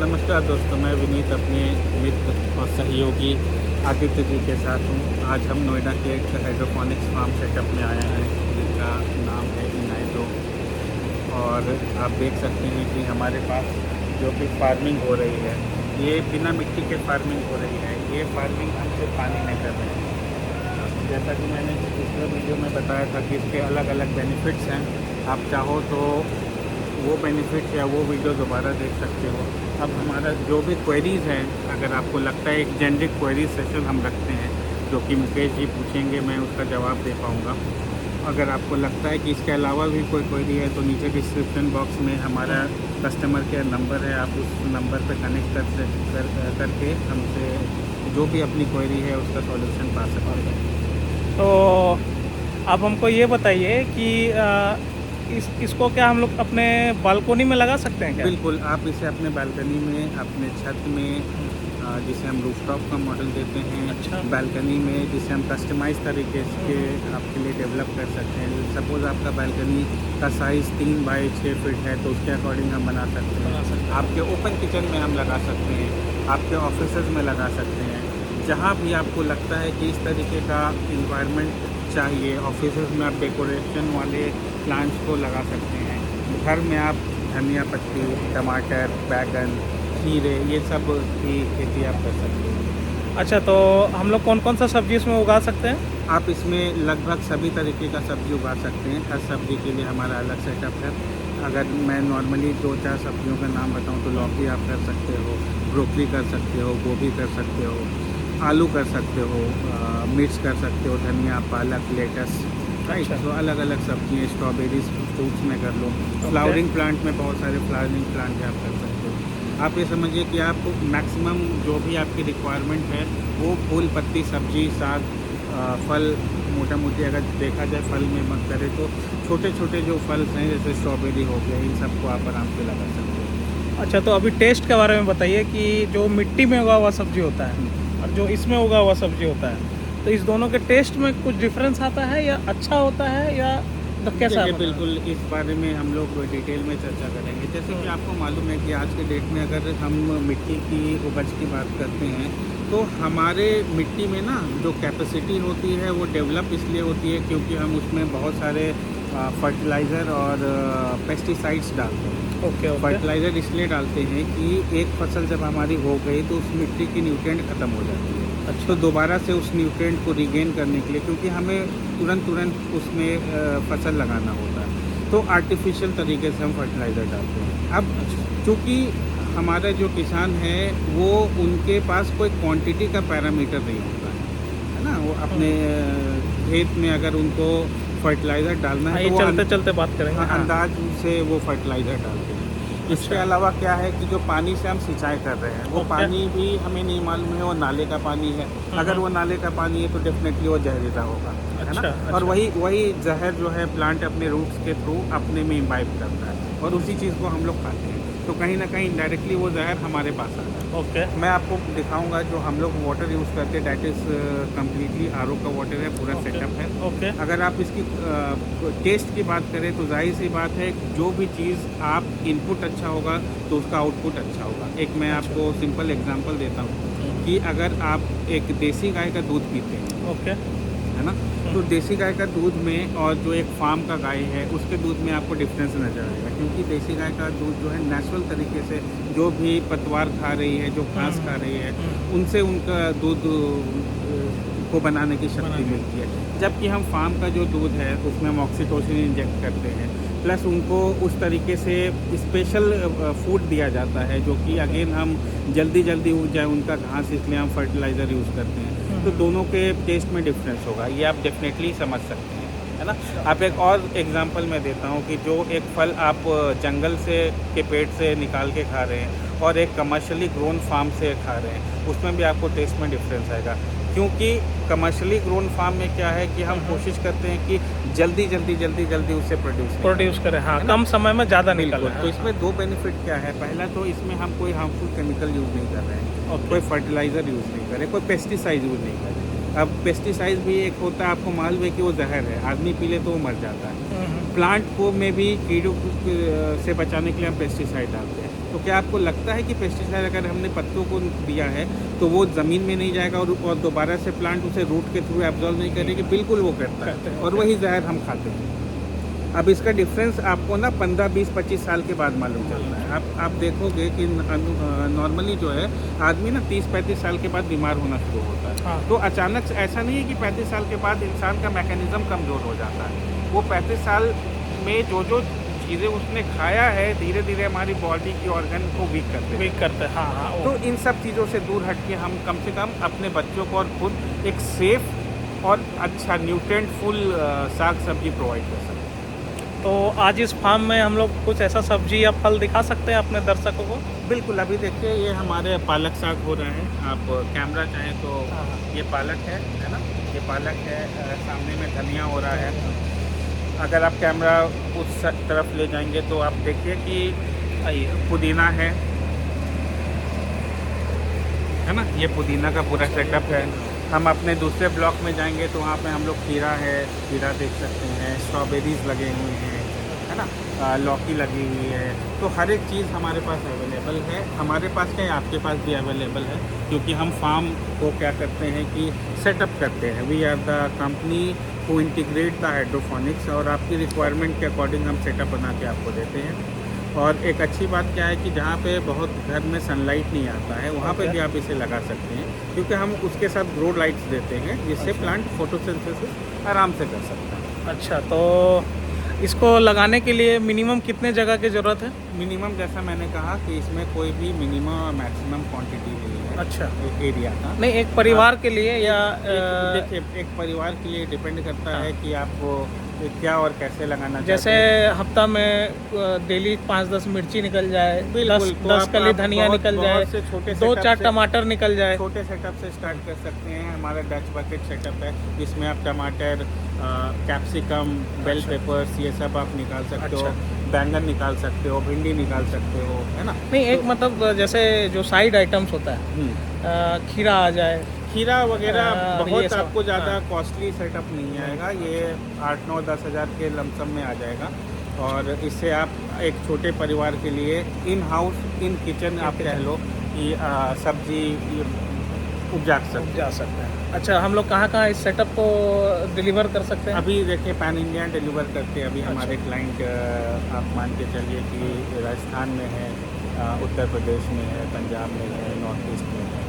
नमस्कार दोस्तों, मैं विनीत अपने मित्र और सहयोगी आदित्य जी के साथ हूँ। आज हम नोएडा के एक हाइड्रोपोनिक्स फार्म सेटअप में आए हैं जिसका नाम है इनाइडो। और आप देख सकते हैं कि हमारे पास जो भी फार्मिंग हो रही है ये बिना मिट्टी के फार्मिंग हो रही है। ये फार्मिंग हम सिर्फ पानी में कर रहे हैं। जैसा कि मैंने पिछले वीडियो में बताया था कि इसके अलग अलग बेनिफिट्स हैं। आप चाहो तो वो बेनिफिट या वो वीडियो दोबारा देख सकते हो। अब हमारा जो भी क्वेरीज़ हैं, अगर आपको लगता है एक जेनरिक क्वेरी सेशन हम रखते हैं जो कि मुकेश जी पूछेंगे, मैं उसका जवाब दे पाऊँगा। अगर आपको लगता है कि इसके अलावा भी कोई क्वेरी है तो नीचे डिस्क्रिप्शन बॉक्स में हमारा कस्टमर केयर नंबर है, आप उस नंबर पर कनेक्ट करके हमसे जो भी अपनी क्वेरी है उसका सॉल्यूशन पा सकते हैं। तो आप हमको ये बताइए कि इसको क्या हम लोग अपने बालकोनी में लगा सकते हैं क्या? बिल्कुल, आप इसे अपने बालकनी में, अपने छत में, जिसे हम रूफटॉप का मॉडल देते हैं, अच्छा। बालकनी में जिसे हम कस्टमाइज़ तरीके से आपके लिए डेवलप कर सकते हैं। सपोज़ आपका बालकनी का साइज़ 3 बाई 6 फीट है तो उसके अकॉर्डिंग हम बना सकते हैं। आपके ओपन किचन में हम लगा सकते हैं, आपके ऑफिसेज़ में लगा सकते हैं। जहाँ भी आपको लगता है कि इस तरीके का इन्वायरमेंट चाहिए, ऑफिसेज़ में आप डेकोरेशन वाले प्लांट्स को लगा सकते हैं। घर में आप धनिया पत्ती, टमाटर, बैंगन, खीरे, ये सब की खेती आप कर सकते हैं। अच्छा, तो हम लोग कौन कौन सा सब्जी इसमें उगा सकते हैं? आप इसमें लगभग सभी तरीके का सब्ज़ी उगा सकते हैं। हर सब्ज़ी के लिए हमारा अलग सेटअप है। अगर मैं नॉर्मली 2-4 सब्जियों का नाम बताऊं तो लौकी आप कर सकते हो, ब्रोकली कर सकते हो, गोभी कर सकते हो, आलू कर सकते हो, मिर्च कर सकते हो, धनिया, पालक, लेटस, राइट। अच्छा। तो अलग अलग सब्जियाँ, स्ट्रॉबेरीज फ्रूट्स में कर लो। फ्लावरिंग प्लांट में बहुत सारे फ्लावरिंग प्लांट आप कर सकते हो। आप ये समझिए कि आप मैक्सिमम जो भी आपकी रिक्वायरमेंट है वो फूल, पत्ती, सब्जी, साग, फल, मोटा मोटी अगर देखा जाए फल में मत करें तो छोटे छोटे जो फल हैं जैसे स्ट्रॉबेरी हो गया, इन सबको आप आराम से लगा सकते हो। अच्छा, तो अभी टेस्ट के बारे में बताइए कि जो मिट्टी में उगा हुआ सब्जी होता है और जो इसमें उगा हुआ सब्जी होता है, तो इस दोनों के टेस्ट में कुछ डिफरेंस आता है या अच्छा होता है या तो कैसा देखिए, होता है? बिल्कुल इस बारे में हम लोग डिटेल में चर्चा करेंगे। जैसे कि आपको मालूम है कि आज के डेट में अगर हम मिट्टी की उपज की बात करते हैं तो हमारे मिट्टी में ना जो कैपेसिटी होती है वो डेवलप इसलिए होती है क्योंकि हम उसमें बहुत सारे फर्टिलाइज़र और पेस्टिसाइड्स डालते हैं। Okay okay. फर्टिलाइज़र इसलिए डालते हैं कि एक फसल जब हमारी हो गई तो उस मिट्टी की न्यूट्रिएंट ख़त्म हो जाती है। अच्छा। तो दोबारा से उस न्यूट्रिएंट को रिगेन करने के लिए, क्योंकि हमें तुरंत उसमें फसल लगाना होता है, तो आर्टिफिशियल तरीके से हम फर्टिलाइज़र डालते हैं। अब चूँकि हमारे जो किसान हैं वो उनके पास कोई क्वांटिटी का पैरामीटर नहीं होता है ना। वो अपने खेत में अगर उनको फर्टिलाइज़र डालना है ये तो वो चलते चलते बात करेंगे। हाँ। अंदाज से वो फर्टिलाइज़र डालते हैं। इसके अलावा क्या है कि जो पानी से हम सिंचाई कर रहे हैं वो ओके। पानी भी हमें नहीं मालूम है वो नाले का पानी है। अगर वो नाले का पानी है तो डेफिनेटली वो जहरीला होगा, है अच्छा, ना। अच्छा। और वही जहर जो है प्लांट अपने रूट्स के थ्रू अपने में इम्बाइब करता है और उसी चीज़ को हम लोग खाते हैं। तो कहीं ना कहीं डायरेक्टली वो जहर हमारे पास आता है। ओके मैं आपको दिखाऊंगा जो हम लोग वाटर यूज़ करते हैं, डैट इज़ कम्प्लीटली आरओ का वाटर है, पूरा ओके सेटअप है। ओके। अगर आप इसकी टेस्ट की बात करें तो जाहिर सी बात है जो भी चीज़ आप इनपुट अच्छा होगा तो उसका आउटपुट अच्छा होगा। एक मैं आपको सिंपल एग्जांपल देता हूँ कि अगर आप एक देसी गाय का दूध पीते हैं, ओके। है ना, तो देसी गाय का दूध में और जो एक फार्म का गाय है उसके दूध में आपको डिफरेंस नज़र आएगा। क्योंकि देसी गाय का दूध जो है नेचुरल तरीके से जो भी पतवार खा रही है, जो घास खा रही है, उनसे उनका दूध को बनाने की शक्ति मिलती है। जबकि हम फार्म का जो दूध है उसमें हम ऑक्सीटोसिन इंजेक्ट करते हैं, प्लस उनको उस तरीके से स्पेशल फूड दिया जाता है जो कि अगेन हम जल्दी उग जाए उनका घास, इसलिए हम फर्टिलाइज़र यूज़ करते हैं। तो दोनों के टेस्ट में डिफरेंस होगा, ये आप डेफिनेटली समझ सकते हैं, है ना। आप एक और एग्जांपल मैं देता हूँ कि जो एक फल आप जंगल से के पेड़ से निकाल के खा रहे हैं और एक कमर्शियली ग्रोन फार्म से खा रहे हैं, उसमें भी आपको टेस्ट में डिफरेंस आएगा। क्योंकि कमर्शियली ग्रोन फार्म में क्या है कि हम कोशिश करते हैं कि जल्दी उससे प्रोड्यूस करें, हाँ, कम समय में ज़्यादा निकल रहा तो है। इसमें दो बेनिफिट क्या है। पहला तो इसमें हम कोई हार्मफुल केमिकल यूज़ नहीं कर रहे हैं, कोई फर्टिलाइज़र यूज़ नहीं कर रहे, कोई पेस्टिसाइड यूज़ नहीं कर रहे। अब पेस्टिसाइड भी एक होता है, आपको मालूम है कि वो जहर है, आदमी पी ले तो वो मर जाता है। प्लांट को में भी कीड़ों से बचाने के लिए हम पेस्टिसाइड डालते हैं। तो क्या आपको लगता है कि पेस्टिसाइड अगर हमने पत्तों को दिया है तो वो ज़मीन में नहीं जाएगा और दोबारा से प्लांट उसे रूट के थ्रू एब्जॉर्व नहीं करेगी? बिल्कुल वो करता है, और वही जहर हम खाते हैं। अब इसका डिफरेंस आपको ना 15, 20, 25 साल के बाद मालूम चलता है। आप देखोगे कि नॉर्मली जो है आदमी ना 30, 35 साल के बाद बीमार होना शुरू होता है। हाँ। तो अचानक से ऐसा नहीं है कि 35 साल के बाद इंसान का मैकेनिज्म कमज़ोर हो जाता है। वो 35 साल में जो चीज़ें उसने खाया है धीरे धीरे हमारी बॉडी की ऑर्गन को वीक करते हैं। हाँ। तो इन सब चीज़ों से दूर हट के हम कम से कम अपने बच्चों को और खुद एक सेफ और अच्छा न्यूट्रिएंट फुल साग सब्जी प्रोवाइड कर सकते हैं। तो आज इस फार्म में हम लोग कुछ ऐसा सब्जी या फल दिखा सकते हैं अपने दर्शकों को? बिल्कुल, अभी देखिए ये हमारे पालक साग हो रहा है। आप कैमरा चाहें तो ये पालक है ना, ये पालक है, सामने में धनिया हो रहा है। अगर आप कैमरा उस तरफ ले जाएंगे तो आप देखिए कि पुदीना है ना, ये पुदीना का पूरा सेटअप है। हम अपने दूसरे ब्लॉक में जाएंगे तो वहाँ पे हम लोग खीरा देख सकते हैं, स्ट्रॉबेरीज लगे हुए हैं, है ना, लौकी लगी हुई है। तो हर एक चीज़ हमारे पास अवेलेबल है। हमारे पास क्या है, आपके पास भी अवेलेबल है, क्योंकि हम फार्म को क्या करते हैं कि सेटअप करते हैं। We are the company who integrate the hydroponics, और आपकी रिक्वायरमेंट के अकॉर्डिंग हम सेटअप बना के आपको देते हैं। और एक अच्छी बात क्या है कि जहाँ पे बहुत घर में सनलाइट नहीं आता है वहाँ पे भी आप इसे लगा सकते हैं, क्योंकि हम उसके साथ ग्रो लाइट्स देते हैं जिससे प्लांट फोटोसिंथेसिस आराम से कर सकता है। अच्छा, तो इसको लगाने के लिए मिनिमम कितने जगह की ज़रूरत है? मिनिमम जैसा मैंने कहा कि इसमें कोई भी मिनिमम और मैक्सिमम क्वांटिटी नहीं है। अच्छा, एक एरिया का नहीं, एक परिवार के लिए या देखिए, एक परिवार के लिए डिपेंड करता है कि आपको क्या और कैसे लगाना जैसे चाहते हैं। हफ्ता में डेली 5-10 मिर्ची निकल जाए, बिल्कुल, तो 10 कली आप धनिया बहुत- निकल बहुत से जाए, छोटे 2-4 setup से- टमाटर निकल जाए। छोटे सेटअप से स्टार्ट कर सकते हैं। हमारा डच बकेट सेटअप है जिसमें आप टमाटर, कैप्सिकम, बेल पेपर्स, ये सब आप निकाल सकते हो। बैंगन निकाल सकते हो, भिंडी निकाल सकते हो, है ना। नहीं, एक मतलब जैसे जो साइड आइटम्स होता है, खीरा आ जाए, खीरा वगैरह ये बहुत सब, आपको ज़्यादा हाँ। कॉस्टली सेटअप नहीं आएगा। ये 8, 9, 10 हज़ार के लमसम में आ जाएगा, और इससे आप एक छोटे परिवार के लिए इन हाउस, इन किचन आप कह लो कि सब्जी उपजा सकते हैं। अच्छा, हम लोग कहाँ इस सेटअप को डिलीवर कर सकते हैं? अभी देखिए पैन इंडिया डिलीवर करते हैं। अभी हमारे क्लाइंट आप मान के चलिए कि राजस्थान में है, उत्तर प्रदेश में है, पंजाब में है, नॉर्थ ईस्ट में है।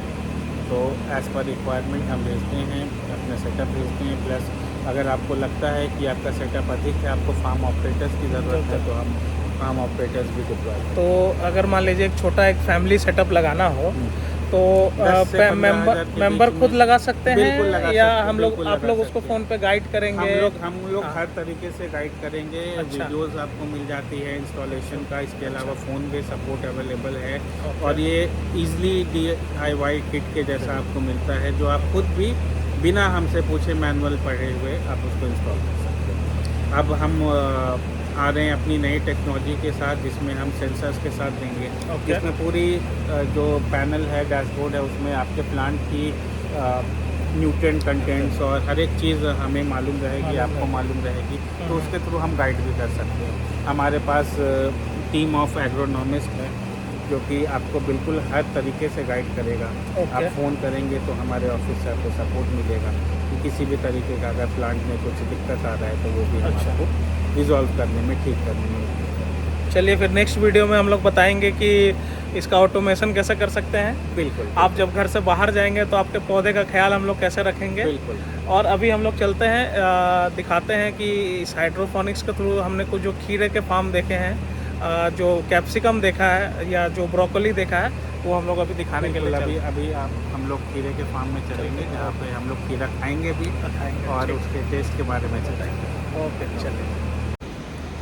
तो एज़ पर रिक्वायरमेंट हम भेजते हैं, अपना सेटअप भेजते हैं। प्लस अगर आपको लगता है कि आपका सेटअप अधिक है, आपको फार्म ऑपरेटर्स की ज़रूरत है, तो हम फार्म ऑपरेटर्स भी डिप्लॉय करते हैं। तो अगर मान लीजिए एक छोटा एक फैमिली सेटअप लगाना हो तो 10 से 15 हज़ार के मेंबर बीच खुद में लगा सकते बिल्कुल हैं, लगा या सकते हैं, हम लोग बिल्कुल आप लगा लोग सकते उसको हैं। फ़ोन पे गाइड करेंगे? हम लोग हाँ। हर तरीके से गाइड करेंगे। अच्छा। वीडियोस आपको मिल जाती है इंस्टॉलेशन का। इसके अलावा फ़ोन पे सपोर्ट अवेलेबल है, ओके। और ये ईज़िली DIY किट के जैसा आपको मिलता है, जो आप खुद भी बिना हमसे पूछे मैनुअल पढ़े हुए आप उसको इंस्टॉल कर सकते हैं। अब हम आ रहे हैं अपनी नई टेक्नोलॉजी के साथ, जिसमें हम सेंसर्स के साथ देंगे, ओके। जिसमें पूरी जो पैनल है, डैशबोर्ड है, उसमें आपके प्लांट की न्यूट्रिएंट कंटेंट्स और हर एक चीज़ हमें मालूम रहेगी, आपको मालूम रहेगी। तो उसके थ्रू हम गाइड भी कर सकते हैं। हमारे पास टीम ऑफ एग्रोनॉमिस्ट है जो कि आपको बिल्कुल हर तरीके से गाइड करेगा। ओके। आप फ़ोन करेंगे तो हमारे ऑफिस से आपको सपोर्ट मिलेगा कि किसी भी तरीके का अगर प्लांट में कुछ दिक्कत आ रहा है तो वो भी हम अच्छा। आपको रिजॉल्व करने में, ठीक करने में। चलिए, फिर नेक्स्ट वीडियो में हम लोग बताएंगे कि इसका ऑटोमेशन कैसे कर सकते हैं। बिल्कुल, आप जब घर से बाहर जाएंगे तो आपके पौधे का ख्याल हम लोग कैसे रखेंगे। बिल्कुल। और अभी हम लोग चलते हैं, दिखाते हैं कि इस हाइड्रोफोनिक्स के थ्रू हमने कुछ जो खीरे के फार्म देखे हैं, जो कैप्सिकम देखा है या जो ब्रोकली देखा है, वो हम लोग अभी दिखाने के लिए अभी हम लोग खीरे के फार्म में चलेंगे, जहाँ पे हम लोग खीरा खाएंगे भी दिखाएंगे और उसके टेस्ट के बारे में चलेंगे। ओके, चलिए।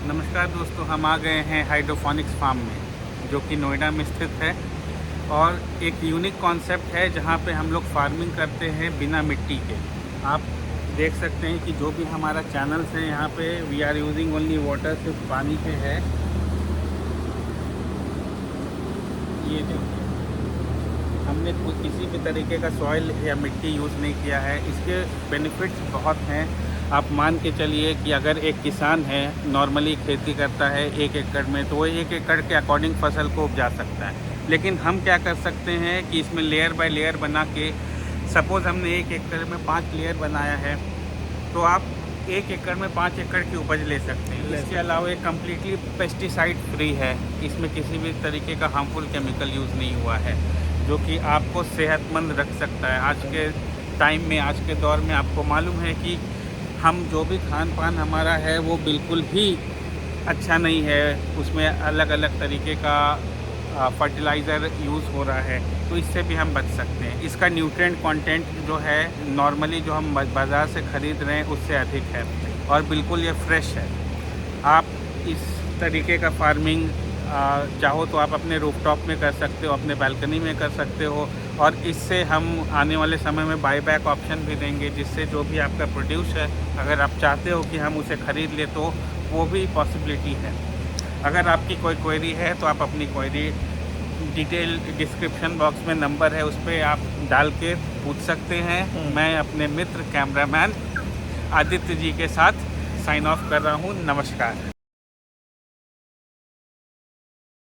नमस्कार दोस्तों, हम आ गए हैं हाइड्रोफोनिक्स फार्म में, जो कि नोएडा में स्थित है, और एक यूनिक कॉन्सेप्ट है जहाँ पे हम लोग फार्मिंग करते हैं बिना मिट्टी के। आप देख सकते हैं कि जो भी हमारा चैनल्स हैं यहाँ पे, we are using only water, सिर्फ पानी पे है। ये देखिए, हमने किसी भी तरीके का सॉइल या मिट्टी यूज़ नहीं किया है। इसके बेनिफिट्स बहुत हैं। आप मान के चलिए कि अगर एक किसान है, नॉर्मली खेती करता है 1 एकड़ में, तो वो 1 एकड़ के अकॉर्डिंग फसल को उपजा सकता है। लेकिन हम क्या कर सकते हैं कि इसमें लेयर बाय लेयर बना के, सपोज़ हमने 1 एकड़ में 5 लेयर बनाया है, तो आप 1 एकड़ में 5 एकड़ की उपज ले सकते हैं। इसके अलावा ये कम्प्लीटली पेस्टिसाइड फ्री है, इसमें किसी भी तरीके का हार्मफुल केमिकल यूज़ नहीं हुआ है, जो कि आपको सेहतमंद रख सकता है। आज के टाइम में, आज के दौर में आपको मालूम है कि हम जो भी खान पान हमारा है वो बिल्कुल भी अच्छा नहीं है, उसमें अलग अलग तरीके का फर्टिलाइज़र यूज़ हो रहा है, तो इससे भी हम बच सकते हैं। इसका न्यूट्रिएंट कंटेंट जो है नॉर्मली जो हम बाज़ार से ख़रीद रहे हैं उससे अधिक है, और बिल्कुल ये फ्रेश है। आप इस तरीके का फार्मिंग चाहो तो आप अपने रूफटॉप में कर सकते हो, अपने बालकनी में कर सकते हो, और इससे हम आने वाले समय में बाईबैक ऑप्शन भी देंगे, जिससे जो भी आपका प्रोड्यूस है, अगर आप चाहते हो कि हम उसे ख़रीद ले तो वो भी पॉसिबिलिटी है। अगर आपकी कोई क्वेरी है तो आप अपनी क्वेरी डिटेल डिस्क्रिप्शन बॉक्स में नंबर है, उस पर आप डाल के पूछ सकते हैं। मैं अपने मित्र कैमरामैन आदित्य जी के साथ साइन ऑफ कर रहा हूँ। नमस्कार।